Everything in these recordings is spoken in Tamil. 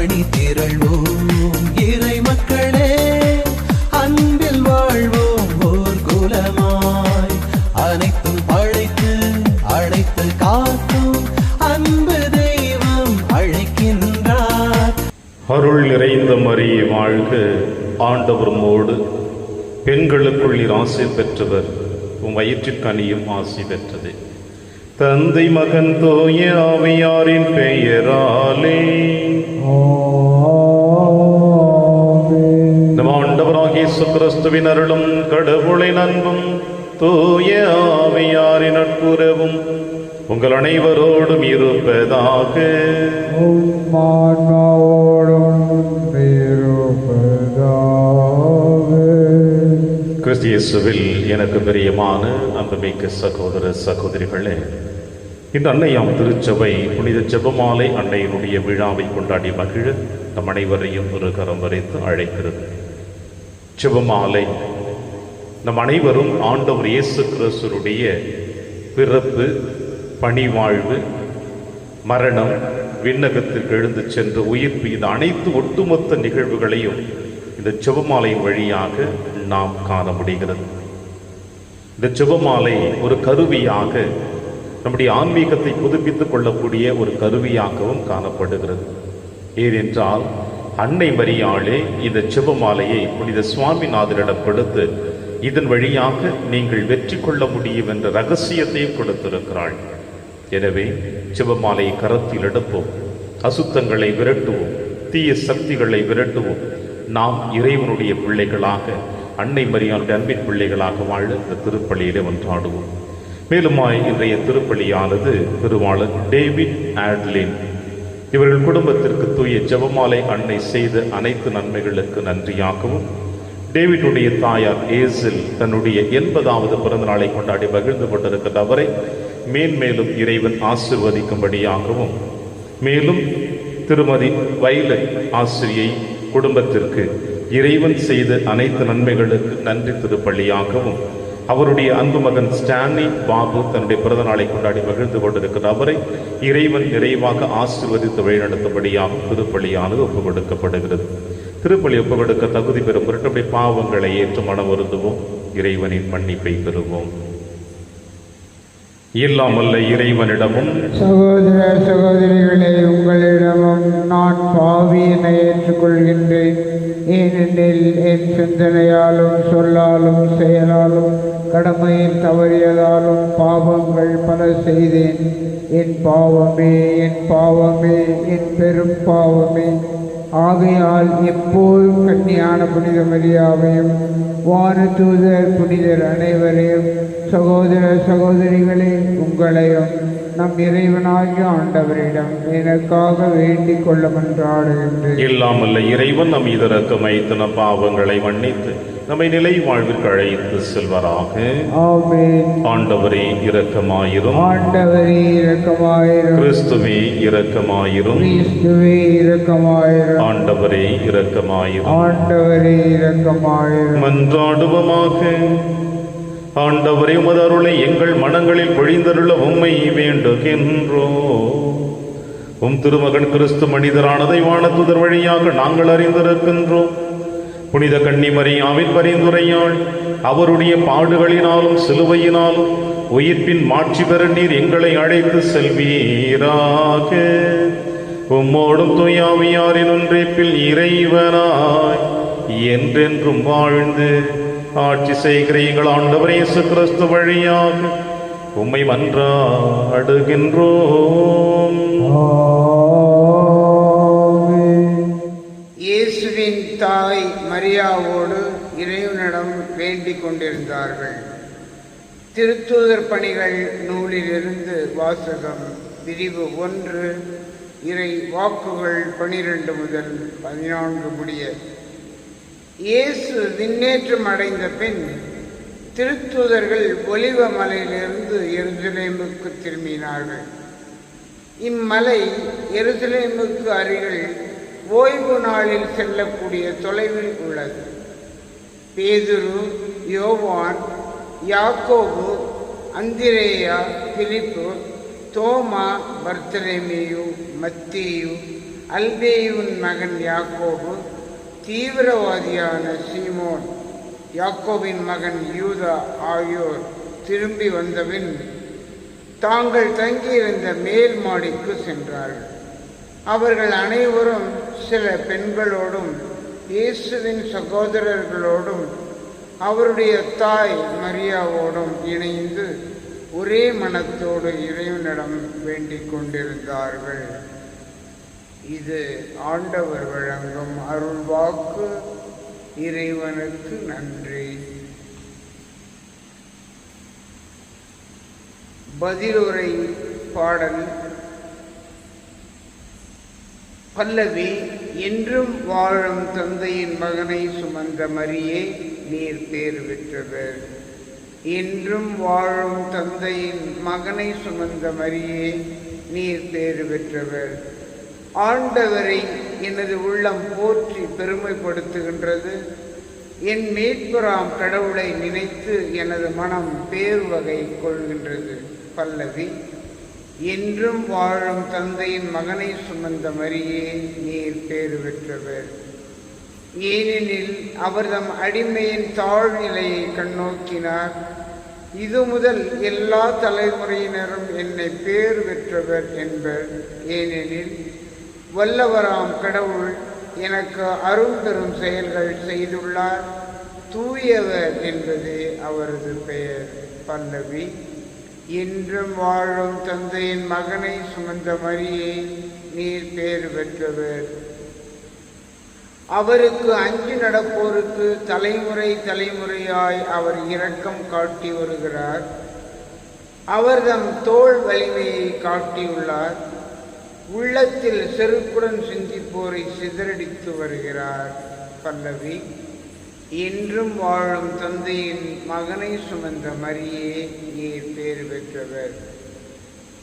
அணி திரள்வோம் இறை மக்களே, அன்பில் வாழ்வோம் ஓர் குலமாய். அனைத்தும் படைத்து அழைத்து காக்கும் அன்பு தெய்வம் அழைக்கின்றார். அருள் நிறைந்த மரியே வாழ்க, ஆண்டவர் உம்மோடு, பெண்களுக்குள் நீர் ஆசி பெற்றவர், உம் வயிற்றுக்கனியும் ஆசி பெற்றது. தந்தை மகன் தூய ஆவியாரின் பெயராலே நம் ஆண்டவராகிய இயேசு கிறிஸ்துவின் அருளும் கடவுளின் அன்பும் தூய ஆவியாரின் நட்புறவும் உங்கள் அனைவரோடும் இருப்பதாக. கிறிஸ்து இயேசுவில் எனக்கு பிரியமான அன்புமிக்க சகோதர சகோதரிகளே, இன்று அன்னையாம் திருச்சபை புனித ஜெபமாலை அன்னையினுடைய விழாவை கொண்டாடி மகிழ நம் அனைவரையும் ஒரு கரம் வரைத்து அழைக்கிறது. ஜெபமாலை நம் அனைவரும் ஆண்டவர் இயேசு கிறிஸ்துவுடைய பிறப்பு, பணிவாழ்வு, மரணம், விண்ணகத்திற்கு எழுந்து சென்று உயிர்ப்பு, இந்த அனைத்து ஒட்டுமொத்த நிகழ்வுகளையும் இந்த ஜெபமாலை வழியாக நாம் காண முடிகிறது. இந்த ஜெபமாலை ஒரு கருவியாக நம்முடைய ஆன்மீகத்தை புதுப்பித்துக் கொள்ளக்கூடிய ஒரு கருவியாகவும் காணப்படுகிறது. ஏனென்றால் அன்னை மரியாளே இந்த ஜெபமாலையை புனித சுவாமிநாதரிடம் கொடுத்து இதன் வழியாக நீங்கள் வெற்றி கொள்ள முடியும் என்ற ரகசியத்தையும் கொடுத்திருக்கிறாள். எனவே ஜெபமாலை கரத்தில் எடுப்போம், அசுத்தங்களை விரட்டுவோம், தீய சக்திகளை விரட்டுவோம். நாம் இறைவனுடைய பிள்ளைகளாக, அன்னை மரியாளுடைய அன்பின் பிள்ளைகளாக வாழ இந்த திருப்பலியிலே ஒன்றாடுவோம். மேலுமாய் இன்றைய திருப்பலியானது திருவாளர் டேவிட் ஆட்லின் இவர்கள் குடும்பத்திற்கு தூய ஜெபமாலை அன்னை செய்த அனைத்து நன்மைகளுக்கு நன்றியாகவும், டேவிட்டுடைய தாயார் ஏசில் தன்னுடைய 80வது பிறந்த நாளை கொண்டாடி மகிழ்ந்து கொண்டிருக்கிற அவரை மேன்மேலும் இறைவன் ஆசிர்வதிக்கும்படியாகவும், மேலும் திருமதி வயலட் ஆசிரியை குடும்பத்திற்கு இறைவன் செய்த அனைத்து நன்மைகளுக்கு நன்றி திருப்பள்ளியாகவும், அவருடைய அன்பு மகன் ஸ்டான்லி பாபு தன்னுடைய பிறந்த நாளை கொண்டாடி மகிழ்ந்து கொண்டிருக்கிற அவரை இறைவன் நிறைவாக ஆசீர்வதித்து வழிநடத்தும்படியாக திருப்பள்ளியானது ஒப்புக் கொடுக்கப்படுகிறது. திருப்பலி ஒப்புக் கொடுக்க தகுதி பெறும் நம்முடைய பாவங்களை ஏற்று மனம் வருந்துவோம், இறைவனின் மன்னிப்பை பெறுவோம். இல்லாமல்ல இறைவனிடமும் சகோதர சகோதரிகளே, உங்களிடமும் நான் பாவியினை ஏற்றுக்கொள்கின்றேன். ஏனெனில் என் சிந்தனையாலும் சொல்லாலும் செயலாலும் கடமையில் தவறியதாலும் பாவங்கள் பல செய்தேன். என் பாவமே, என் பாவமே, என் பெரும் பாவமே. ஆகையால் எப்போதும் கன்னியான புனித மரியாவையும் வானதூதர் புனிதர் அனைவரையும், சகோதர சகோதரிகளே, உங்களையும் நம் இறைவனாகிய ஆண்டவரிடம் எனக்காக வேண்டிக் கொள்ள மன்றாடுகின்றேன். இல்லாமல்ல இறைவன் நம் இதற்கு வைத்து நம் பாவங்களை மன்னித்து நம்மை நிலை வாழ்விற்கு அழைத்து செல்வராக. ஆமென். ஆண்டவரே இரக்கமாயிரும். ஆண்டவரே இரக்கமாயிரும். கிறிஸ்துவே இரக்கமாயிரும். கிறிஸ்துவே இரக்கமாயிரும். ஆண்டவரே இரக்கமாயிரும். ஆண்டவரே இரக்கமாயிரும். மன்றாடுவோமாக. ஆண்டவரே, உமது அருளை எங்கள் மனங்களில் பொழிந்தருள உம்மை வேண்டுகின்றோம். உம் திருமகன் கிறிஸ்து மனிதரானதை வானதூதர் வழியாக நாங்கள் அறிந்திருக்கின்றோம். புனித கன்னி மரியாவின் பரிந்துரையால் அவருடைய பாடுகளினாலும் சிலுவையினாலும் உயிர்ப்பின் மாட்சி பெற நீர் எங்களை அழைத்து செல்வீராக. உம்மோடும் தூயாவியாரின் ஒன்றைப்பில் இறைவனாய் என்றென்றும் வாழ்ந்து ஆட்சி செய்கிற எங்கள் ஆண்டவர் இயேசு கிறிஸ்து வழியாக உம்மை மன்றாடுகின்றோம். இயேசுவின் தாய் மரியாவோடு இறைவனிடம் வேண்டிக் கொண்டிருந்தார்கள். திருத்தூதர் பணிகள் நூலிலிருந்து வாசகம். பிரிவு 1, இறை வாக்குகள் 12 முதல் 14 முடிய. இயேசு விண்ணேற்றம் அடைந்த பின் திருத்தூதர்கள் ஒலிவ மலையிலிருந்து எருசலேமுக்கு திரும்பினார்கள். இம்மலை எருசலேமுக்கு அருகில் ஓய்வு நாளில் செல்லக்கூடிய தொலைவில் உள்ளது. பேதுரு, யோவான், யாக்கோபு, அந்திரேயா, பிலிப்பு, தோமா, பர்த்தலமேயு, மத்தேயு, அல்பேயுவின் மகன் யாக்கோபு, தீவிரவாதியான சீமோன், யாக்கோபின் மகன் யூதா ஆகியோர் திரும்பி வந்தபின் தாங்கள் தங்கியிருந்த மேல் மாடிக்கு சென்றார்கள். அவர்கள் அனைவரும் சில பெண்களோடும் இயேசுவின் சகோதரர்களோடும் அவருடைய தாய் மரியாவோடும் இணைந்து ஒரே மனத்தோடு இறைவனிடம் வேண்டிக் கொண்டிருந்தார்கள். இது ஆண்டவர் வழங்கும் அருள்வாக்கு. இறைவனுக்கு நன்றி. பதிலுரை பாடல். பல்லவி. என்றும் வாழும் தந்தையின் மகனை சுமந்த மரியே நீர் பேறு பெற்றவர். என்றும் வாழும் தந்தையின் மகனை சுமந்த மரியே நீர் பேறு பெற்றவர். ஆண்டவரை எனது உள்ளம் போற்றி பெருமைப்படுத்துகின்றது. என் மீட்பராம் கடவுளை நினைத்து எனது மனம் பேருவகை கொள்கின்றது. பல்லவி. என்றும் வாழும் தந்தையின் மகனை சுமந்த மரியே நீர் பேறு பெற்றவர். ஏனெனில் அவர் தம் அடிமையின் தாழ்நிலையை கண்ணோக்கினார். இது முதல் எல்லா தலைமுறையினரும் என்னை பேறு பெற்றவர் என்பர். ஏனெனில் வல்லவராம் கடவுள் எனக்கு அரும்பெரும் செயல்கள் செய்துள்ளார். தூயவர் என்பதே அவரது பெயர். பல்லவி. என்றும் வாழும் தந்தையின் மகனை சுமந்த மரியே நீர் பேறு பெற்றவர். அவருக்கு அஞ்சு நடப்போருக்கு தலைமுறை தலைமுறையாய் அவர் இரக்கம் காட்டி வருகிறார். அவர் தம் தோள் வலிமையை காட்டியுள்ளார். உள்ளத்தில் செருக்குடன் சிந்திப்போரை சிதறடித்து வருகிறார். பல்லவி. என்றும் வாழும் தந்தையின் மகனை சுமந்த மரியே நீர் பேறு பெற்றவர்.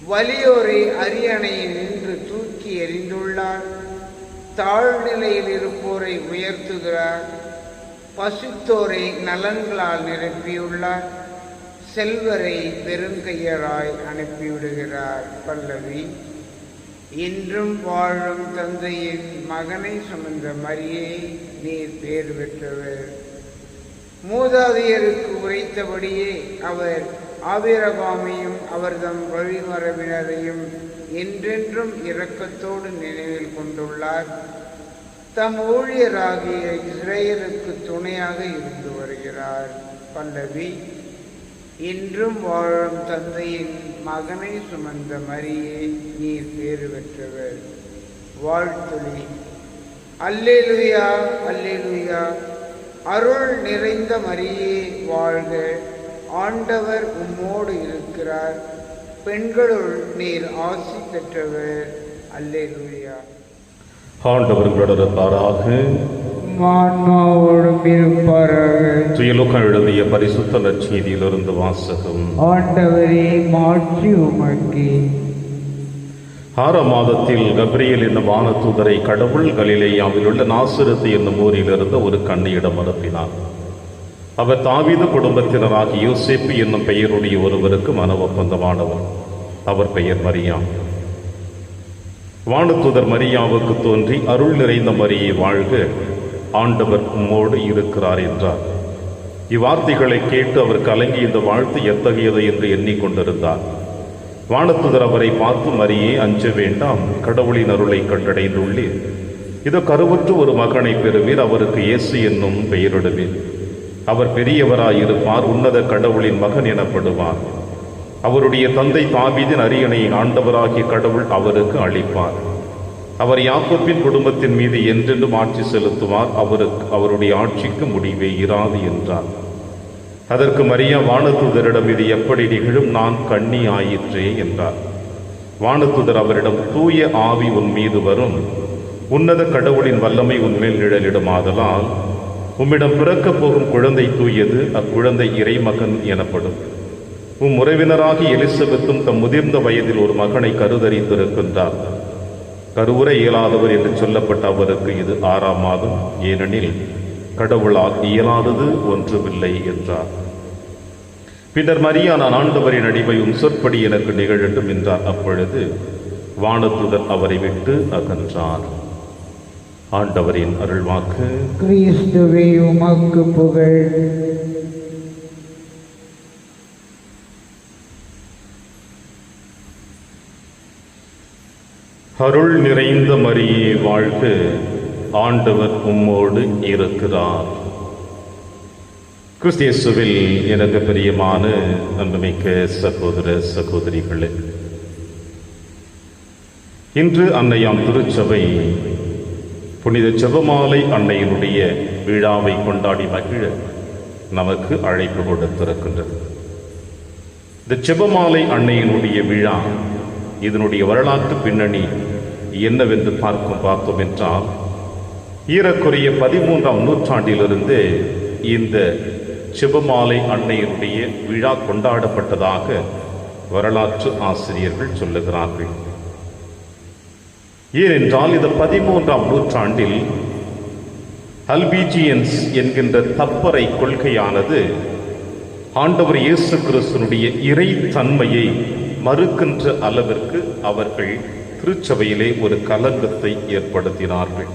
வலியோரை அரியணையில் நின்று தூக்கி எறிந்துள்ளார். தாழ்நிலையில் இருப்போரை உயர்த்துகிறார். பசித்தோரை நலன்களால் நிரப்பியுள்ளார். செல்வரை பெருங்கையராய் அனுப்பிவிடுகிறார். பல்லவி. என்றும் வாழும் தந்தையின் மகனை சுமந்த மரியே நீர் பேறு பெற்றவர். மூதாதையருக்கு உரைத்தபடியே அவர் ஆபிரகாமையும் அவர்தம் வழிமரபினரையும் என்றென்றும் இரக்கத்தோடு நினைவில் கொண்டுள்ளார். தம் ஊழியராகிய இஸ்ரேலுக்கு துணையாக இருந்து வருகிறார். பல்லவி. என்றும் வாழும் தந்தையின் மகனை சுமந்த மரியே நீர் பேறு பெற்றவர். வாழ்த்துளி. அல்லேலுயா அல்லேலுயா. அருள் நிறைந்த மரியே வாழ்க. ஆண்டவர் உம்மோடு இருக்கிறார். பெண்களுள் நீர் ஆசி பெற்றவர். அல்லேலுயா. ஆண்டவர் உங்களுடனாக ஆன்மாவோடும் இருப்பாராக. துயலுக எழுதிய பரிசுத்த நற்செய்தியிலிருந்து வாசகம். ஆண்டவரே மாற்றி உமக்கே. 6ஆம் மாதத்தில் கப்ரியேல் என்னும் வானதூதரை கடவுள் கலிலேயாவில் உள்ள நாசரேத்து என்னும் ஊரிலிருந்து ஒரு கன்னியிடம் அனுப்பினார். அவர் தாவீது குடும்பத்தினராகிய யோசேப்பு என்னும் பெயருடைய ஒருவருக்கு மன ஒப்பந்தமானவர். அவர் பெயர் மரியா. வானதூதர் மரியாவுக்கு தோன்றி, அருள் நிறைந்த மரியே வாழ்க, ஆண்டவர் உம்மோடு இருக்கிறார் என்றார். இவ்வார்த்தைகளை கேட்டு அவர் கலங்கி இந்த வாழ்த்து எத்தகையது என்று எண்ணிக்கொண்டிருந்தார். வானதூதர் அவரை பார்த்து, மரியே அஞ்ச வேண்டாம், கடவுளின் அருளை கண்டடைந்துள்ளீர். இது கருவுற்று ஒரு மகனை பெறுவீர். அவருக்கு இயேசு என்னும் பெயரிடுவீர். அவர் பெரியவராயிருப்பார். உன்னத கடவுளின் மகன் எனப்படுவார். அவருடைய தந்தை தாவீதின் அரியணையை ஆண்டவராகிய கடவுள் அவருக்கு அளிப்பார். அவர் யாக்கோபின் குடும்பத்தின் மீது என்றென்றும் ஆட்சி செலுத்துவார். அவருடைய ஆட்சிக்கு முடிவே இராது என்றார். அதற்கு மரியா, வானதூதரிடம் இது எப்படி நிகழும்? நான் கன்னி ஆயிற்றே என்றார். வானதூதர் அவரிடம், தூய ஆவி உன் மீது வரும், உன்னத கடவுளின் வல்லமை உன்மேல் நிழலிடுமாதலால் உம்மிடம் பிறக்கப் போகும் குழந்தை தூயது. அக்குழந்தை இறைமகன் எனப்படும். உம் உறவினராகி எலிசபெத்தும் தம் முதிர்ந்த வயதில் ஒரு மகனை கருதரித்திருக்கின்றார். கருவுற இயலாதவர் என்று சொல்லப்பட்ட அவருக்கு இது 6ஆம் மாதம். ஏனெனில் கடவுளால் இயலாதது ஒன்றுமில்லை என்றார். பின்னர் மரியா, நான் ஆண்டவரின் அடிமை, உம் சொற்படி எனக்கு நிகழட்டும் என்றார். அப்பொழுது வானதூதர் அவரை விட்டு அகன்றார். ஆண்டவரின் அருள்வாக்கு. கிறிஸ்துவே உமக்கு புகழ். அருள் நிறைந்த மரியே வாழ்க, ஆண்டவர் உம்மோடு இருக்கிறார். கிறிஸ்து இயேசுவில் எனக்கு பிரியமான அன்புமிக்க சகோதர சகோதரிகளே, இன்று அன்னையாம் திருச்சபை புனித ஜெபமாலை அன்னையினுடைய விழாவை கொண்டாடி மகிழ நமக்கு அழைப்பு கொடுத்திருக்கின்றது. இந்த ஜெபமாலை அன்னையினுடைய விழா, இதனுடைய வரலாற்று பின்னணி என்னவென்று பார்த்தோம் என்றால், ஏறக்குறைய 13ஆம் நூற்றாண்டிலிருந்து இந்த ஜெபமாலை அன்னையினுடைய விழா கொண்டாடப்பட்டதாக வரலாற்று ஆசிரியர்கள் சொல்லுகிறார்கள். ஏனென்றால் இந்த 13ஆம் நூற்றாண்டில் அல்பிஜியன்ஸ் என்கின்ற தப்பறை கொள்கையானது ஆண்டவர் இயேசு கிறிஸ்துவினுடைய இறை தன்மையை மறுக்கின்ற அளவிற்கு அவர்கள் திருச்சபையிலே ஒரு கலங்கத்தை ஏற்படுத்தினார்கள்.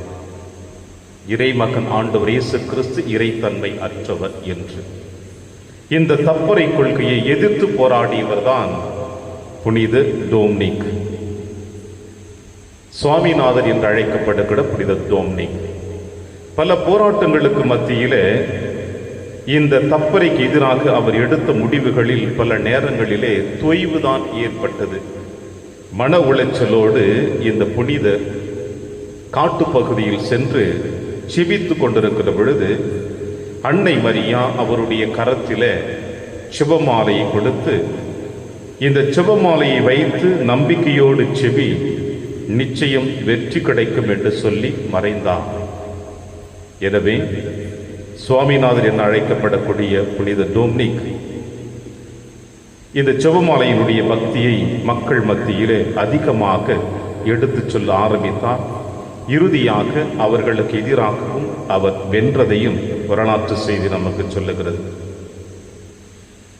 இறைமகன் ஆண்டவர் இயேசு கிறிஸ்து இறைத்தன்மை அற்றவர் என்று இந்த தப்பறை கொள்கையை எதிர்த்து போராடியவர்தான் புனித டோம்னிக், சுவாமிநாதர் என்று அழைக்கப்படுகிற புனித டோம்னிக். பல போராட்டங்களுக்கு மத்தியிலே இந்த தப்பறைக்கு எதிராக அவர் எடுத்த முடிவுகளில் பல நேரங்களிலே தொய்வுதான் ஏற்பட்டது. மன உளைச்சலோடு இந்த புனித காட்டுப்பகுதியில் சென்று ஜெபித்து கொண்டிருக்கிற பொழுது அன்னை மரியா அவருடைய கரத்திலே ஜெபமாலையை கொடுத்து, இந்த ஜெபமாலையை வைத்து நம்பிக்கையோடு ஜெபி, நிச்சயம் வெற்றி கிடைக்கும் என்று சொல்லி மறைந்தார். எனவே சுவாமிநாதர் என அழைக்கப்படக்கூடிய புனித டோம்னிக் இந்த ஜெபமாலையினுடைய பக்தியை மக்கள் மத்தியிலே அதிகமாக எடுத்துச் சொல்ல ஆரம்பித்தார். இறுதியாக அவர்களுக்கு எதிராகவும் அவர் வென்றதையும் வரலாற்று செய்தி நமக்கு சொல்லுகிறது.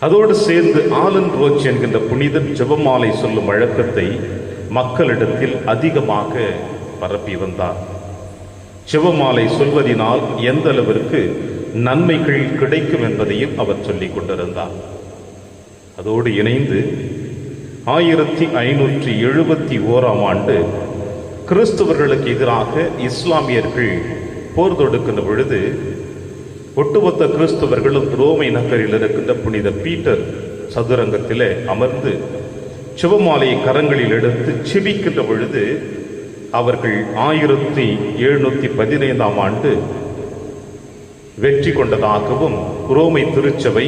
அதோடு சேர்ந்து ஆலன் ரோச் என்கின்ற புனிதன் ஜெபமாலை சொல்லும் வழக்கத்தை மக்களிடத்தில் அதிகமாக பரப்பி வந்தார். ஜெபமாலை சொல்வதினால் எந்த அளவிற்கு நன்மைகள் கிடைக்கும் என்பதையும் அவர் சொல்லிக் கொண்டிருந்தார். அதோடு இணைந்து 1571ஆம் ஆண்டு கிறிஸ்தவர்களுக்கு எதிராக இஸ்லாமியர்கள் போர் தொடுக்கின்ற பொழுது ஒட்டுமொத்த கிறிஸ்தவர்களும் ரோமை நகரில் இருக்கின்ற புனித பீட்டர் சதுரங்கத்திலே அமர்ந்து ஜெபமாலையை கரங்களில் எடுத்து ஜெபிக்கின்ற பொழுது அவர்கள் 1715ஆம் ஆண்டு வெற்றி கொண்டதாகவும் ரோமை திருச்சபை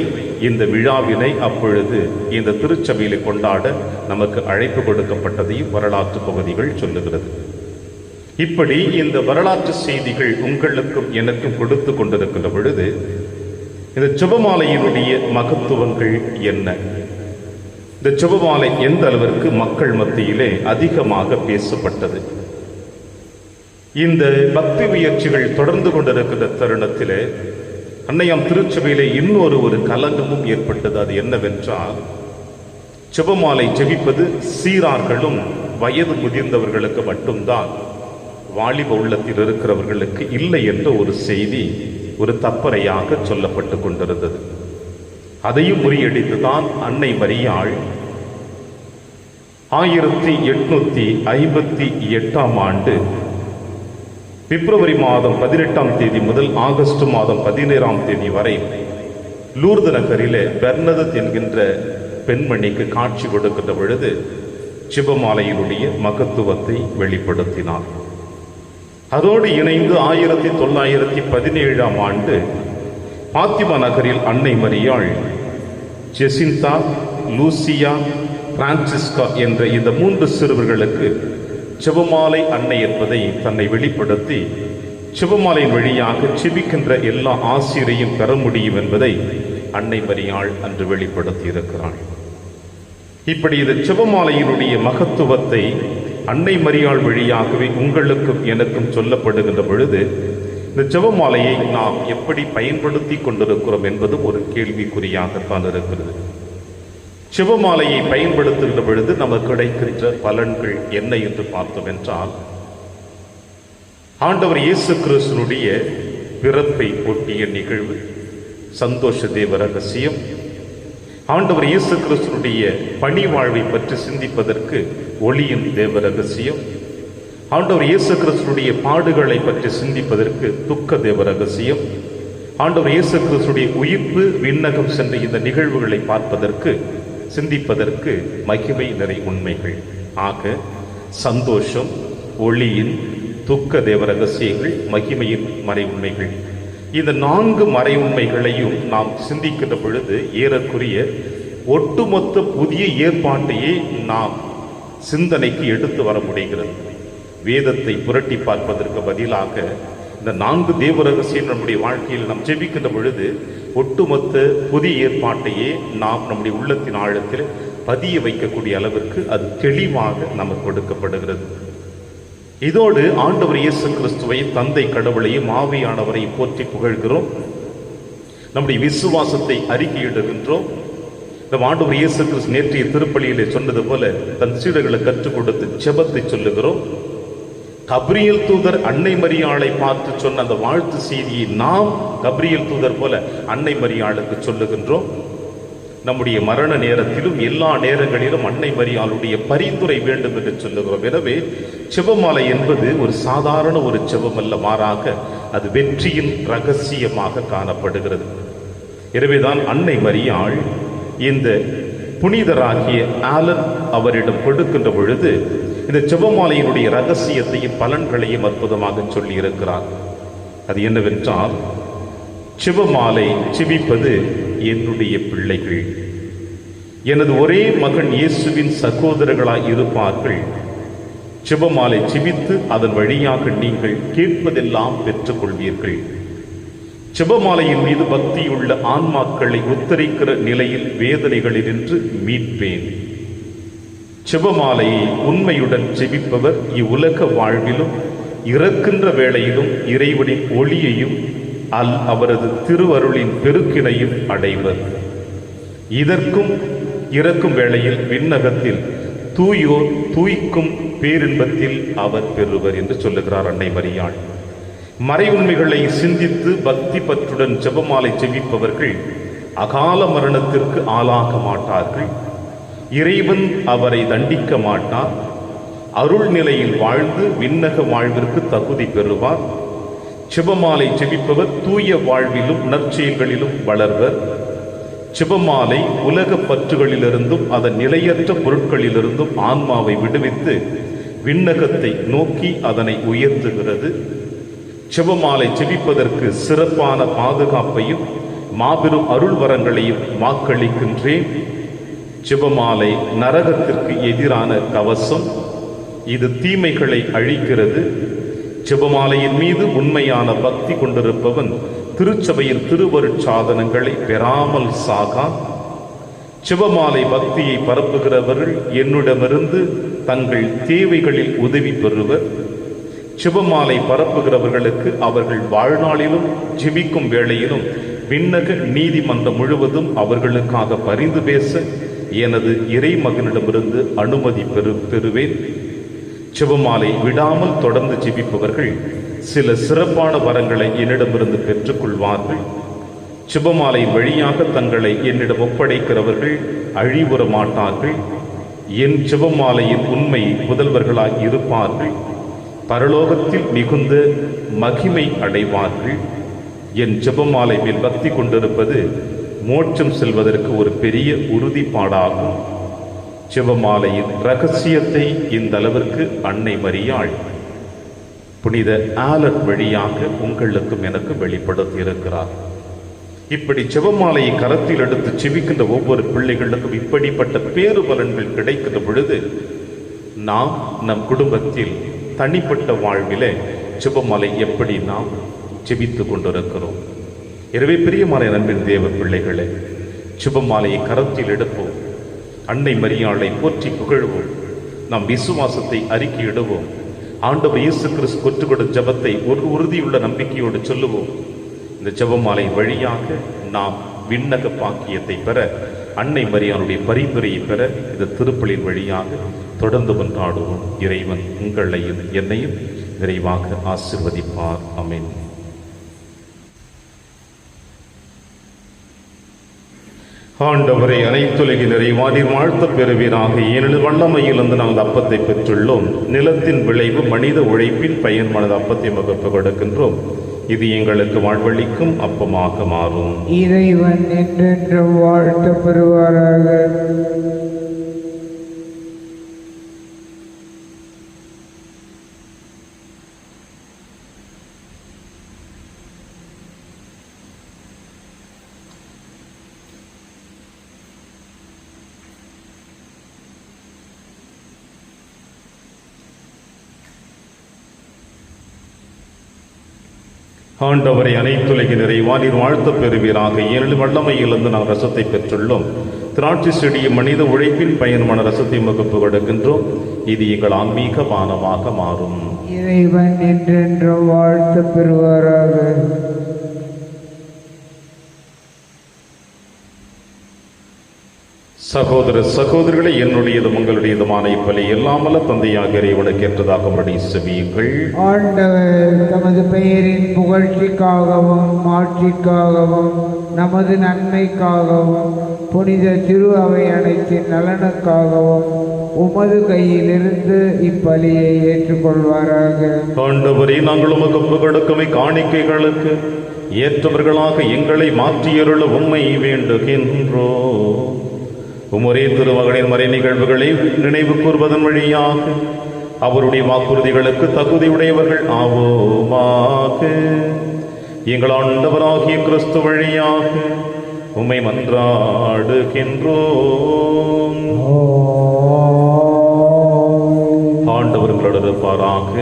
இந்த விழாவினை அப்பொழுது இந்த திருச்சபையிலே கொண்டாட நமக்கு அழைப்பு கொடுக்கப்பட்டதையும் வரலாற்று பகுதிகள் சொல்லுகிறது. இப்படி இந்த வரலாற்று செய்திகள் உங்களுக்கும் எனக்கும் கொடுத்து கொண்டிருக்கின்ற பொழுது இந்த ஜெபமாலையினுடைய மகத்துவங்கள் என்ன, இந்த ஜெபமாலை எந்த அளவிற்கு மக்கள் மத்தியிலே அதிகமாக பேசப்பட்டது, இந்த பக்தி முயற்சிகள் தொடர்ந்து கொண்டிருக்கிற தருணத்திலே அன்னையாம் திருச்சபையிலே இன்னொரு கலங்கமும் ஏற்பட்டது. அது என்னவென்றால், ஜெபமாலை ஜெபிப்பது சீரார்களும் வயது முதிர்ந்தவர்களுக்கு மட்டும்தான், வாலிப உள்ளத்தில் இருக்கிறவர்களுக்கு இல்லை என்ற ஒரு செய்தி ஒரு தப்பறையாக சொல்லப்பட்டு கொண்டிருந்தது. அதையும் முறியடித்துதான் அன்னை மரியாள் 1858ஆம் ஆண்டு பிப்ரவரி மாதம் 18ஆம் தேதி முதல் ஆகஸ்ட் மாதம் 17ஆம் தேதி வரை லூர்து நகரிலே பெர்னதத் என்கின்ற பெண்மணிக்கு காட்சி கொடுக்கின்ற பொழுது ஜெபமாலையினுடைய மகத்துவத்தை வெளிப்படுத்தினார். அதோடு இணைந்து 1917ஆம் ஆண்டு பாத்திமா நகரில் அன்னை மரியாள் ஜெசிந்தா, லூசியா, பிரான்சிஸ்கா என்ற இந்த 3 சிறுவர்களுக்கு ஜெபமாலை அன்னை என்பதை தன்னை வெளிப்படுத்தி ஜெபமாலையின் வழியாக ஜெபிக்கின்ற எல்லா ஆசிரியையும் பெற முடியும் என்பதை அன்னை மரியாள் அன்று வெளிப்படுத்தி இருக்கிறாள். இப்படி இந்த ஜெபமாலையினுடைய மகத்துவத்தை அன்னை மரியாள் வழியாகவே உங்களுக்கும் எனக்கும் சொல்லப்படுகின்ற பொழுது இந்த ஜெபமாலையை நாம் எப்படி பயன்படுத்தி கொண்டிருக்கிறோம் என்பதும் ஒரு கேள்விக்குறியாகத்தான் இருக்கிறது. ஜெபமாலையை பயன்படுத்துகின்ற பொழுது நமக்கு கிடைக்கின்ற பலன்கள் என்ன என்று பார்த்தோம் என்றால், ஆண்டவர் இயேசு கிறிஸ்துவினுடைய பிறப்பை ஒட்டிய நிகழ்வு, சந்தோஷ தேவ ரகசியம், ஆண்டவர் இயேசு கிறிஸ்துவினுடைய பணி வாழ்வை பற்றி சிந்திப்பதற்கு ஒளியின் தேவ ரகசியம், ஆண்டவர் இயேசு கிறிஸ்துவினுடைய பாடுகளை பற்றி சிந்திப்பதற்கு துக்க தேவ ரகசியம், ஆண்டவர் இயேசு கிறிஸ்துவினுடைய உயிர்ப்பு, விண்ணகம் சென்ற இந்த நிகழ்வுகளை பார்ப்பதற்கு சிந்திப்பதற்கு மகிமை நிறை உண்மைகள் ஆக சந்தோஷம், ஒளியின், துக்க தேவ ரகசியங்கள், மகிமையின் மறை உண்மைகள், இந்த 4 மறை உண்மைகளையும் நாம் சிந்திக்கின்ற பொழுது ஏறக்குரிய ஒட்டுமொத்த புதிய ஏற்பாட்டையே நாம் சிந்தனைக்கு எடுத்து வர முடிகிறது. வேதத்தை புரட்டி பார்ப்பதற்கு பதிலாக இந்த 4 தேவ ரகசியம் நம்முடைய வாழ்க்கையில் நாம் ஜெபிக்கின்ற பொழுது ஒட்டுமொத்த புதிய ஏற்பாட்டையே நாம் நம்முடைய உள்ளத்தின் ஆழத்தில் பதிய வைக்கக்கூடிய அளவிற்கு அது தெளிவாக நமக்கு கொடுக்கப்படுகிறது. இதோடு ஆண்டவர் இயேசு கிறிஸ்துவை, தந்தை கடவுளையும் ஆவியானவரையும் போற்றி புகழ்கிறோம். நம்முடைய விசுவாசத்தை அறிக்கையிடுகின்றோம். நம் ஆண்டவர் இயேசு கிறிஸ்து நேற்றைய திருப்பலியிலே சொன்னது போல தன் சீடர்களை கற்றுக் கொடுத்து ஜெபத்தை சொல்லுகிறோம். கபிரியேல் தூதர் அன்னை மரியாளை பார்த்து சொன்ன அந்த வாழ்த்து செய்தியை நாம் கபிரியேல் தூதர் போல அன்னை மரியாளுக்கு சொல்லுகின்றோம். நம்முடைய மரண நேரத்திலும் எல்லா நேரங்களிலும் அன்னை மரியாளுடைய பரிந்துரை வேண்டும் என்று சொல்லுகிறோம். எனவே ஜெபமாலை என்பது ஒரு சாதாரண ஒரு ஜெபம் அல்ல, மாறாக அது வெற்றியின் ரகசியமாக காணப்படுகிறது. எனவேதான் அன்னை மரியாள் இந்த புனிதராகிய ஆலன் அவரிடம் கொடுக்கின்ற பொழுது இந்த ஜெபமாலையினுடைய ரகசியத்தையும் பலன்களையும் அற்புதமாக சொல்லி இருக்கிறார். அது என்னவென்றால், ஜெபமாலை ஜெபிப்பது என்னுடைய பிள்ளைகள், எனது ஒரே மகன் இயேசுவின் சகோதரர்களாய் இருப்பார்கள். ஜெபமாலை ஜெபித்து அதன் வழியாக நீங்கள் கேட்பதெல்லாம் பெற்றுக் கொள்வீர்கள். ஜெபமாலையின் மீது பக்தியுள்ள ஆன்மாக்களை உத்தரிக்கிற நிலையில் வேதனைகளினின்று மீட்பேன். ஜெபமாலையை உண்மையுடன் ஜெபிப்பவர் இவ்வுலக வாழ்விலும் இறக்கின்ற வேளையிலும் இறைவனின் ஒளியையும் அவரது திருவருளின் பெருக்கினையும் அடைவர். இதற்கும் இறக்கும் வேளையில் விண்ணகத்தில் தூயோர் தூய்க்கும் பேரின்பத்தில் அவர் பெறுவர் என்று சொல்லுகிறார் அன்னை மரியாள். மறை உண்மைகளை சிந்தித்து பக்தி பற்றுடன் ஜெபமாலை ஜெபிப்பவர்கள் அகால மரணத்திற்கு ஆளாக மாட்டார்கள். இறைவன் அவரை தண்டிக்க மாட்டார். அருள் நிலையில் வாழ்ந்து விண்ணக வாழ்விற்கு தகுதி பெறுவார். ஜெபமாலை ஜெபிப்பவர் தூய வாழ்விலும் நற்செயல்களிலும் வளர்வர். ஜெபமாலை உலக பற்றுகளிலிருந்தும் அதன் நிலையற்ற பொருட்களிலிருந்தும் ஆன்மாவை விடுவித்து விண்ணகத்தை நோக்கி அதனை உயர்த்துகிறது. ஜெபமாலை ஜெபிப்பதற்கு சிறப்பான பாதுகாப்பையும் மாபெரும் அருள் வரங்களையும் வாக்களிக்கின்றேன். ஜெபமாலை நரகத்திற்கு எதிரான கவசம், இது தீமைகளை அழிக்கிறது. ஜெபமாலையின் மீது உண்மையான பக்தி கொண்டிருப்பவன் திருச்சபையின் திருவருட்சாதனங்களை பெறாமல் சாகான். ஜெபமாலை பக்தியை பரப்புகிறவர்கள் என்னிடமிருந்து தங்கள் தேவைகளில் உதவி பெறுவர். ஜெபமாலை பரப்புகிறவர்களுக்கு அவர்கள் வாழ்நாளிலும் ஜெபிக்கும் வேளையிலும் விண்ணக நீதிமன்றம் முழுவதும் அவர்களுக்காக பரிந்து பேச எனது இறைமகனிடமிருந்து அனுமதி பெறுவேன். ஜெபமாலை விடாமல் தொடர்ந்து ஜெபிப்பவர்கள் சில சிறப்பான வரங்களை என்னிடமிருந்து பெற்றுக்கொள்வார்கள். ஜெபமாலை வழியாக தங்களை என்னிடம் ஒப்படைக்கிறவர்கள் அழிவுற மாட்டார்கள். என் ஜெபமாலையின் உண்மை முதல்வர்களாய் இருப்பார்கள். பரலோகத்தில் மிகுந்த மகிமை அடைவார்கள். என் ஜெபமாலை மேல் பக்தி கொண்டிருப்பது மோட்சம் செல்வதற்கு ஒரு பெரிய உறுதிப்பாடாகும். ஜெபமாலையின் ரகசியத்தை இந்த அளவிற்கு அன்னை மரியாள் புனித ஆலன் வழியாக உங்களுக்கும் எனக்கு வெளிப்படுத்தி இருக்கிறார். இப்படி ஜெபமாலையை கரத்தில் எடுத்து ஜெபிக்கின்ற ஒவ்வொரு பிள்ளைகளுக்கும் இப்படிப்பட்ட பேறு பலன்கள் கிடைக்கின்ற பொழுது நாம் நம் குடும்பத்தில் தனிப்பட்ட வாழ்விலே ஜெபமாலை எப்படி நாம் ஜெபித்து கொண்டிருக்கிறோம். எனவே பிரியமான அன்பின் தேவ பிள்ளைகளே, ஜெபமாலையை கரத்தில் எடுப்போம். அன்னை மரியாளை போற்றி புகழ்வோம். நாம் விசுவாசத்தை அறிக்கையிடுவோம். ஆண்டவர் இயேசு கிறிஸ்து கொற்றுக்கொண்ட ஜெபத்தை ஒரு உறுதியுள்ள நம்பிக்கையோடு சொல்லுவோம். இந்த ஜெபமாலை வழியாக நாம் விண்ணக பாக்கியத்தை பெற அன்னை மரியாளுடைய பரிந்துரையை பெற இந்த திருப்பலின் வழியாக தொடர்ந்து கொண்டாடுவோம். இறைவன் உங்களையும் என்னையும் விரைவாக ஆசிர்வதிப்பார். ஆமென். ஆண்டவரை அனைத்துலகின் நிறைவானில் வாழ்த்த பெறுவீராக. ஏனெனில் வல்லமையிலிருந்து நாங்கள் அப்பத்தை பெற்றுள்ளோம். நிலத்தின் விளைவு மனித உழைப்பின் பயன்மனது அப்பத்தை முகப்பு கொடுக்கின்றோம். இது எங்களுக்கு வாழ்வளிக்கும் அப்பமாக மாறும். இறைவன் என்றென்றும் வாழ்த்த பெறுவாராக. ஆண்டவரை அனைத்துலகின் நிறைவானில் வாழ்த்த பெறுவீராக. ஏனெனில் வல்லமையிலிருந்து நாங்கள் ரசத்தை பெற்றுள்ளோம். திராட்சை செடியும் மனித உழைப்பின் பயனுமான ரசத்தை முகப்பு கொடுக்கின்றோம். இது எங்கள் ஆன்மீக பானமாக மாறும். இறைவன் என்றென்றும் வாழ்த்த பெறுவாராக. சகோதர சகோதரிகளை, என்னுடையதும் உங்களுடையதுமான இப்பலி எல்லாமல்ல தந்தையாக இறைவனுக்கு ஏற்றதாகும்படி செவியுங்கள். ஆண்டவர் தமது பெயரின் புகழ்ச்சிக்காகவும் மாட்சிக்காகவும் நமது நன்மைக்காகவும் புனித திரு அவை அனைத்தின் நலனுக்காகவும் உமது கையிலிருந்து இப்பலியை ஏற்றுக்கொள்வாராக. ஆண்டவரே, நாங்கள் உமக்கு ஒப்புக்கொடுக்கும் காணிக்கைகளுக்கு ஏற்றவர்களாக எங்களை மாற்றியருள உம்மை வேண்டுகின்றோம். உமரே திருமகனின் மறை நிகழ்வுகளை நினைவு கூர்வதன் வழியாக அவருடைய வாக்குறுதிகளுக்கு தகுதியுடையவர்கள் ஆவோமாக. எங்கள் ஆண்டவராகிய கிறிஸ்து வழியாக உம்மை மன்றாடுகின்றோம். ஆண்டவர்களோடு இருப்பாராக.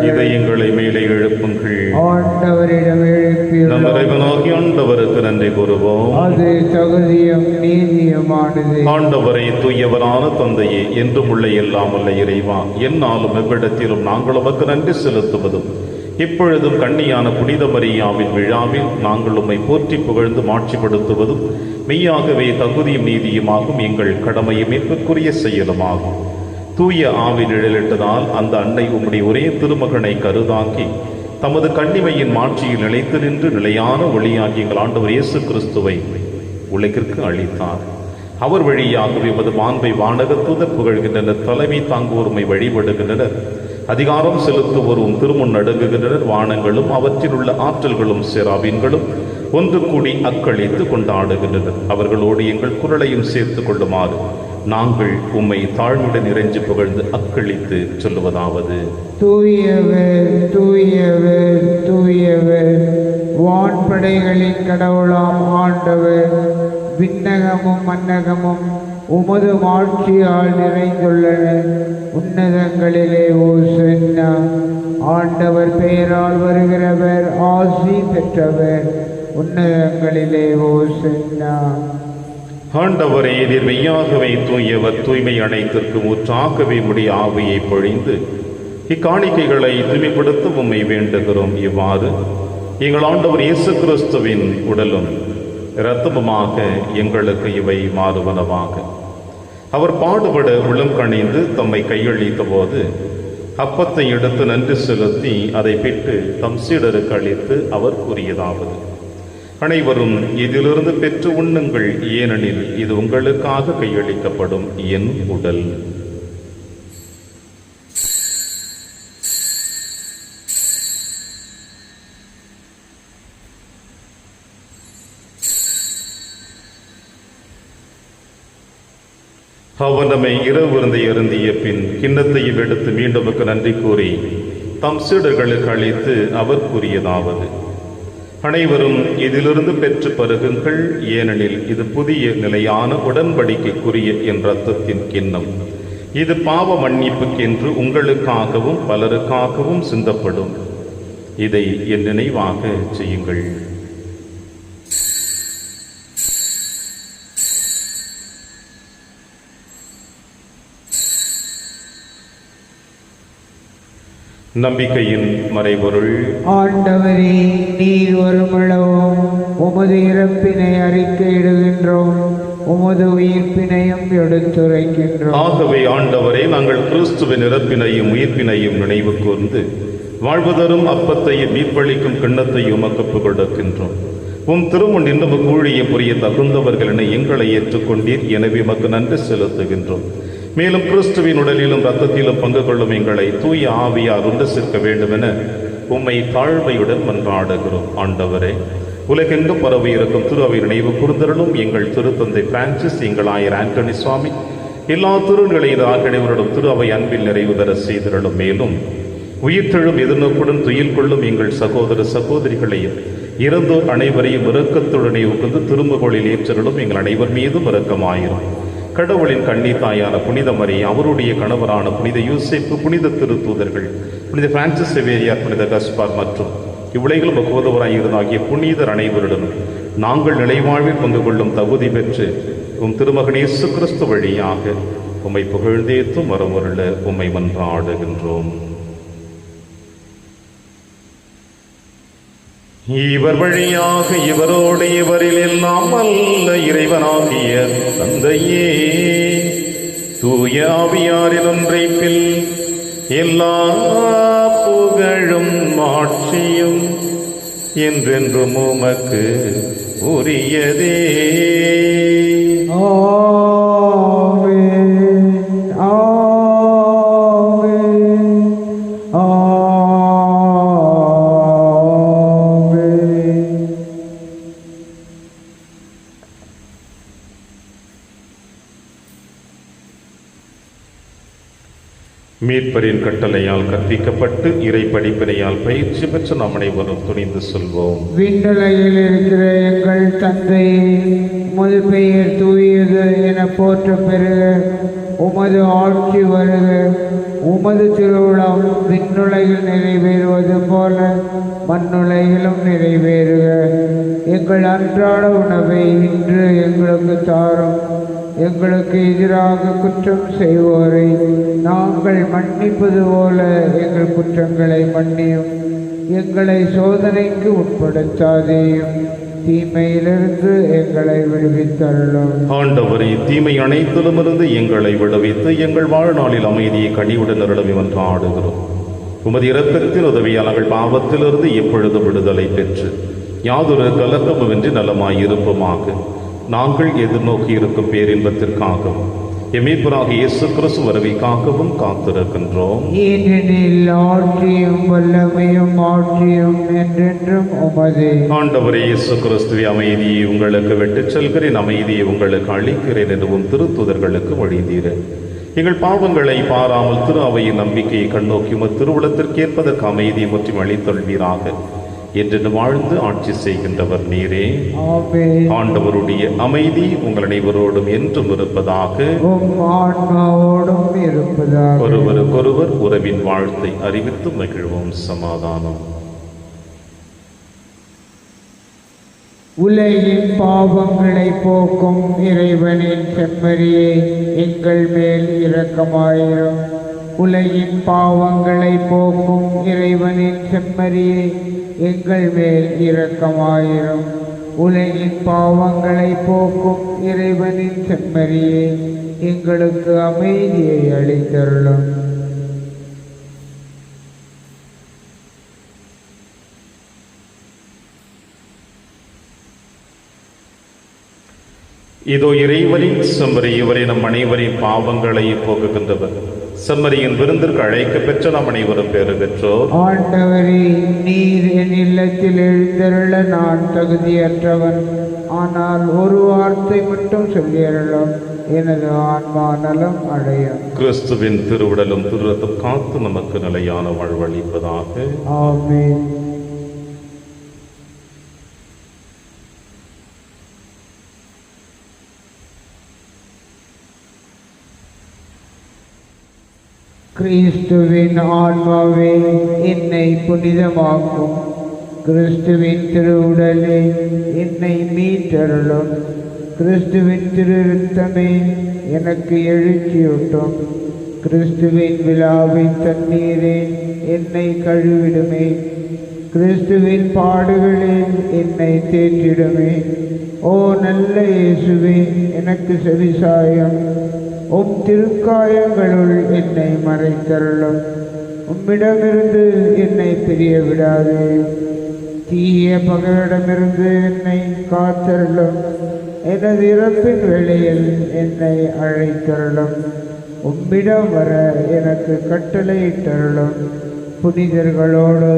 இதயங்களை மேலே எழுப்புங்கள். ஆண்டவரிடம் எழுப்பி நம் இறைவனாகிய ஆண்டவருக்கு நன்றி கூறுவோம். அது தகுதியும் நீதியுமானது. ஆண்டவரை தூயவரான தந்தையே, என்றும் உள்ள எல்லாம் உள்ள இறைவா, எந்நாளும் எவ்விடத்திலும் நாங்கள் உமக்கு நன்றி செலுத்துவதும் இப்பொழுதும் கன்னியான புனித மரியாவின் விழாவில் நாங்கள் உம்மை போற்றி புகழ்ந்து மாட்சிப்படுத்துவதும் மெய்யாகவே தகுதியும் நீதியுமாகும். எங்கள் கடமையும் மீட்புக்குரிய செயலுமாகும். தூய ஆவி நிழலிட்டதால் அந்த அன்னை உம்முடைய ஒரே திருமகனை கருதாக்கி தமது கன்னிமையின் மாட்சியில் நிலைத்து நின்று நிலையான ஒளியாகி எங்கள் ஆண்டவர் இயேசு கிறிஸ்துவை உலகிற்கு அளித்தார். அவர் வழியாகவே உமது மாண்பை வானக தூதர் புகழ்கின்றனர். தலைமை தாங்குவோருமை வழிபடுகின்றனர். அதிகாரம் செலுத்துவோரும் திருமுன் நடுங்குகின்றனர். வானங்களும் அவற்றில் உள்ள ஆற்றல்களும் செராபீன்களும் ஒன்று கூடி அக்களித்து கொண்டாடுகின்றனர். அவர்களோடு எங்கள் குரலையும் சேர்த்து கொள்ளுமாறு நாங்கள் உம்மை தாழ்வுடன் இறைஞ்சு புகழ்ந்து அக்களித்து சொல்லுவதாவது: தூயவர் தூயவர் தூயவர், வான்படைகளின் கடவுளாம் ஆண்டவர். விண்ணகமும் மன்னகமும் உமது மாட்சியால் நிறைந்துள்ளன. உன்னதங்களிலே ஓசன்னா. ஆண்டவர் பெயரால் வருகிறவர் ஆசி பெற்றவர். உன்னதங்களிலே ஓசன்னா. ஆண்டவரே, நீர் மெய்யாகவே தூயவர். தூய்மை அனைத்திற்கு ஊற்றாகவே உம்முடைய ஆவியை பொழிந்து இக்காணிக்கைகளை தூய்மைப்படுத்த உம்மை வேண்டுகிறோம். இவ்வாறு எங்கள் ஆண்டவர் இயேசு கிறிஸ்துவின் உடலும் இரத்தமுமாக எங்களுக்கு இவை மாறுவனவாக. அவர் பாடுபட உளம் கணிந்து தம்மை கையளித்த போது அப்பத்தை எடுத்து நன்றி செலுத்தி அதை பெற்று தம் சீடருக்கு அளித்து அவர் கூறியதாவது: அனைவரும் இதிலிருந்து பெற்று உண்ணுங்கள், ஏனெனில் இது உங்களுக்காக கையளிக்கப்படும் என் உடல். அவர் நம்மை இரவு விருந்தை அருந்திய பின் கிண்ணத்தையும் எடுத்து மீண்டும் நன்றி கூறி தம் சீடர்களுக்கு அளித்து அவர் கூறியதாவது: அனைவரும் இதிலிருந்து பெற்று பருகுங்கள், ஏனெனில் இது புதிய நிலையான உடன்படிக்கைக்குரிய என் இரத்தத்தின் கிண்ணம். இது பாவ மன்னிப்புக்கென்று உங்களுக்காகவும் பலருக்காகவும் சிந்தப்படும். இதை என் நினைவாக செய்யுங்கள். நம்பிக்கையின் மறைபொருள். ஆண்டவரே, நீர் வருமளவும் உமது இறப்பினை அறிக்கையிடுகின்றோம், உமது உயிர்ப்பினையும் எடுத்துரைக்கின்றோம். ஆகவே ஆண்டவரே, நாங்கள் கிறிஸ்துவின் இறப்பினையும் உயிர்ப்பினையும் நினைவு கூர்ந்து வாழ்வதரும் அப்பத்தையும் மீட்பளிக்கும் கிண்ணத்தையும் உமக்கு கொடுக்கின்றோம். உம் திருமுன் இன்னும் ஊழியம் புரிய தகுந்தவர்கள் என எங்களை ஏற்றுக்கொண்டீர். எனவே உமக்கு நன்றி செலுத்துகின்றோம். மேலும் கிறிஸ்துவின் உடலிலும் இரத்தத்திலும் பங்கு கொள்ளும் எங்களை தூய ஆவியார் ஒன்று சேர்க்க வேண்டும் என உம்மை தாழ்மையுடன் மன்றாடுகிறோம். ஆண்டவரே, உலகெங்கும் பரவி இருக்கும் திரு அவை நினைவு கூர்ந்தருளும். எங்கள் திருத்தந்தை பிரான்சிஸ், எங்கள் ஆயர் ஆண்டனி சுவாமி, எல்லா திருநிலையில் ஆகியவரிடம் திரு அவை அன்பில் நிறைவு தர செய்திருளும். மேலும் உயிர்த்தெழும் எதிர்நோக்குடன் துயில் கொள்ளும் எங்கள் சகோதர சகோதரிகளையும் இறந்தோர் அனைவரையும் இரக்கத்துடனே உகந்து திரும்புகோளில் ஏற்றருளும். எங்கள் அனைவர் மீதும் இரக்கமாயிரும். கடவுளின் கண்ணி தாயான புனித மரியா, அவருடைய கணவரான புனித யூசேப்பு, புனித திருத்தூதர்கள், புனித பிரான்சிஸ் சேவேரியார், புனித கஸ்பார் மற்றும் இவ்வுலகிலும் முகோதவராயிருந்தாகிய புனிதர் அனைவருடனும் நாங்கள் நிலைவாழ்வில் பங்கு கொள்ளும் தகுதி பெற்று உம் திருமகன் இயேசு கிறிஸ்து வழியாக உம்மை புகழ்ந்தேத்தும் வரமுருள உம்மை மன்றாடுகின்றோம். இவர் வழியாக இவரோடு இவரில் எல்லாம் அல்ல இறைவனாகிய தந்தையே, தூய ஆவியாரின் ஒன்றைப்பில் எல்லா புகழும் ஆட்சியும் என்றென்றும் உமக்கு உரியதே. மீட்பரின் கட்டளையால் கற்பிக்கப்பட்டு இறை படிப்பினையால் பயிற்சி பெற்ற நாம் அனைவரும் துணிந்து சொல்வோம். விண்ணுலகில் இருக்கிற எங்கள் தந்தையே, உமது பெயர் தூயது என போற்ற பெறுக. உமது ஆட்சி வருக. உமது திருவிழம் விண்ணுலகில் நிறைவேறுவது போல மண்ணுலகிலும் நிறைவேறுக. எங்கள் அன்றாட உணவை இன்று எங்களுக்கு தாரும். எங்களுக்கு எதிராக குற்றம் செய்வோரை நாங்கள் மன்னிப்பது போல எங்கள் குற்றங்களை மன்னியும். எங்களை சோதனைக்கு உட்படுத்தாதேயும், தீமையிலிருந்து எங்களை விடுவித்தருளும். ஆண்டவரே, தீமை அனைத்திலுமிருந்து எங்களை விடுவித்து எங்கள் வாழ்நாளில் அமைதியை கனிவுடன் அருளவே மன்றாடுகிறோம். உமது இரக்கத்தின் உதவியால் நாங்கள் பாவத்திலிருந்து எப்பொழுதும் விடுதலை பெற்று யாதொரு கலக்கமுமின்றி நலமாயிருப்போமாக. நாங்கள் எதிர்நோக்கி இருக்கும் பேரின்பத்திற்காகவும் எமீட்பராக இயேசு கிறிஸ்து வருகைக்காகவும் காத்திருக்கின்றோம். ஏனெனில் ஆட்சியும் வல்லமையும் ஆட்சியும் என்றென்றும் உமதே. ஆண்டவரே இயேசு கிறிஸ்துவே, அமைதியை உங்களுக்கு விட்டுச் செல்கிறேன், அமைதியை உங்களுக்கு அளிக்கிறேன் எனவும் திருத்தூதர்களுக்கு மொழிந்தீரேன். எங்கள் பாவங்களை பாராமல் திரு அவையின் நம்பிக்கையை கண்ணோக்கி உமது திருவுளத்திற்கேற்பதற்கு அமைதியை மற்றும் அளித்தொள்வீராக. என்று வாழ்ந்து ஆட்சி செய்கின்றவர் நீரே. ஆண்டவருடைய அமைதி உங்கள் அனைவரோடும் என்றும் இருப்பதாக. ஒருவருக்கொருவர் உறவின் வாழ்த்தை அறிவித்து மகிழ்வோம். சமாதானம். உலகின் பாவங்களை போக்கும் இறைவனின் செம்மறியே, எங்கள் மேல் இரக்கமாயிரும். உலகின் பாவங்களை போக்கும் இறைவனின் செம்மறியே, எங்கள் மேல் இரக்கமாயிரும். உலகின் பாவங்களை போக்கும் இறைவனின் செம்மறியே, எங்களுக்கு அமைதியை அளித்தருளும். இதோ இறைவனின் செம்மறி, இவரை நம் அனைவரின் பாவங்களை போக்குகின்றவர். செம்மறியின் விருந்திற்கு அழைக்க பெற்ற நாம் அனைவரும் பேறு பெற்றோர். ஆண்டவரே, நீர் என் இல்லத்தில் எழுந்தருள நான் தகுதியற்றவன். ஆனால் ஒரு வார்த்தை மட்டும் சொல்லியருளும், எனது ஆன்மா நலம் அடையும். கிறிஸ்துவின் திருவுடலும் திருரத்தம் காத்து நமக்கு நிலையான வாழ்வளிப்பதாக. ஆமென். கிறிஸ்துவின் ஆன்மாவே, என்னை புனிதமாக்கும். கிறிஸ்துவின் திருவுடலே, என்னை மீட்டருளும். கிறிஸ்துவின் திரு இரத்தமே, எனக்கு எழுச்சியூட்டும். கிறிஸ்துவின் விழாவின் தண்ணீரே என்னை கழுவிடுமே. கிறிஸ்துவின் பாடுகளில் என்னை தேற்றிடுமே. ஓ நல்ல இயேசுவே, எனக்கு செவிசாயம். உம் திருக்காயங்களுள் என்னை மறைத்தருளும். உம்மிடமிருந்து என்னை பிரிய விடாதே. தீய பகையிடமிருந்து என்னை காத்தருளும். எனது இறப்பின் வேளையில் என்னை அழைத்தருளும். உம்மிடம் வர எனக்கு கட்டளையிட்டருளும். புனிதர்களோடு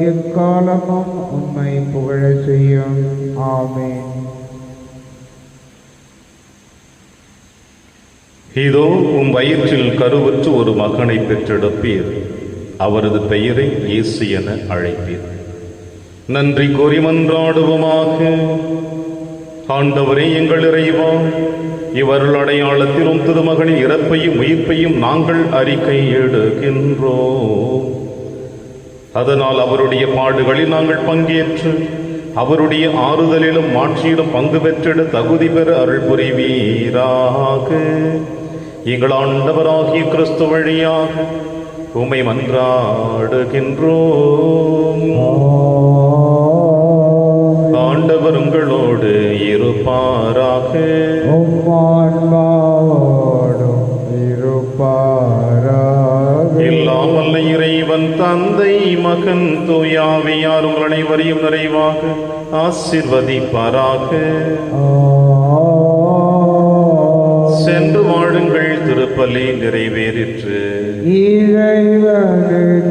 எக்காலமும் உம்மை புகழ செய்யும். ஆமென். இதோ உம் வயிற்றில் கருவுற்று ஒரு மகனை பெற்றெடுப்பீர். அவரது பெயரை இயேசு என அழைப்பீர். நன்றி கூறி மன்றாடுவோமாக. ஆண்டவரே எங்கள் இறைவா, இவருள் அடையாளத்திலும் திருமகனின் இறப்பையும் உயிர்ப்பையும் நாங்கள் அறிக்கை எடுக்கின்றோம். அதனால் அவருடைய பாடுகளில் நாங்கள் பங்கேற்று அவருடைய ஆறுதலிலும் மாட்சியிலும் பங்கு பெற்றிட தகுதி பெற அருள் புரிவீராக. எங்கள் ஆண்டவராகிய கிறிஸ்து வழியாக உம்மை மன்றாடுகின்றோம். ஆண்டவர் உங்களோடு இருப்பாராக. எல்லாம் வல்ல இறைவன் தந்தை, மகன், தூயாவியார் உங்கள் அனைவரையும் நிறைவாக ஆசீர்வதிப்பாராக. சென்று வாழுங்கள், திருப்பலி நிறைவேறிற்று. இறைவனுக்கு